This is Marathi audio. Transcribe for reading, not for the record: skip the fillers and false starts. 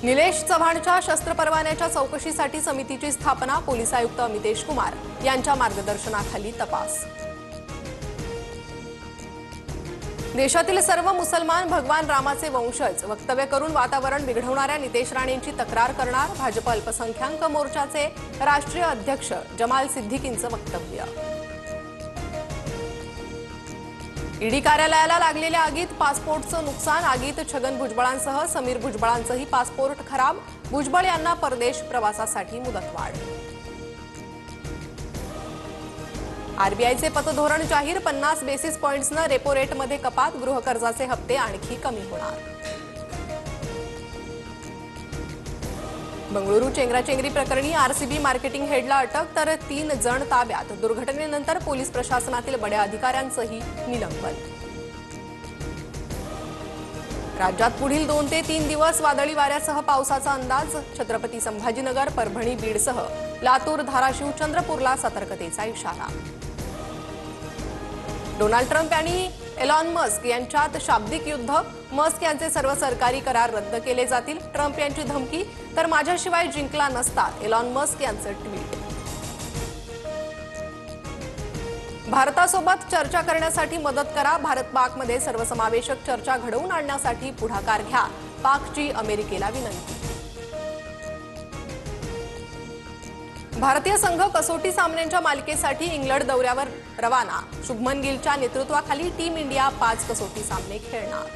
निलेश चव्हाणच्या शस्त्र परवान्याच्या चौकशीसाठी समितीची स्थापना, पोलीस आयुक्त अमितेश कुमार यांच्या मार्गदर्शनाखाली तपास। देशातील सर्व मुसलमान भगवान रामाचे वंशज, वक्तव्य करून वातावरण बिघडवणाऱ्या नितेश राणेंची तक्रार करणार, भाजप अल्पसंख्याक मोर्चाचे राष्ट्रीय अध्यक्ष जमाल सिद्दीकींचं वक्तव्य। ईडी कार्यालयाला लागलेल्या आगीत पासपोर्टचं नुकसान, आगीत छगन भुजबळांसह समीर भुजबळांचंही पासपोर्ट खराब, भुजबळ यांना परदेश प्रवासासाठी मुदतवाढ। आरबीआयचे पतधोरण जाहीर, 50 बेसिस पॉइंट्सनं रेपो रेटमध्ये कपात, गृहकर्जाचे हप्ते आणखी कमी होणार। बंगळुरू चेंगराचेंगरी प्रकरणी आरसीबी मार्केटिंग हेडला अटक, तर 3 जण ताब्यात, दुर्घटनेनंतर पोलीस प्रशासनातील बड्या अधिकाऱ्यांचंही निलंबन। राज्यात पुढील 2 ते 3 दिवस वादळी वाऱ्यासह पावसाचा अंदाज, छत्रपती संभाजीनगर, परभणी, बीडसह लातूर, धाराशिव, चंद्रपूरला सतर्कतेचा इशारा। डोनाल्ड ट्रम्प आणि एलॉन मस्क यांच्यात शाब्दिक युद्ध, मस्क यांचे सर्व सरकारी करार रद्द केले जातील, ट्रम्प यांची धमकी, तर माझ्याशिवाय जिंकला नसता, एलॉन मस्क यांचं ट्विट। भारतासोबत चर्चा करण्यासाठी मदत करा, भारत पाकमध्ये सर्वसमावेशक चर्चा घडवून आणण्यासाठी पुढाकार घ्या, पाकची अमेरिकेला विनंती। भारतीय संघ कसोटी सामन्यांच्या मालिकेसाठी इंग्लंड दौऱ्यावर रवाना, शुभमन गिलच्या नेतृत्वाखाली टीम इंडिया 5 कसोटी सामने खेळणार।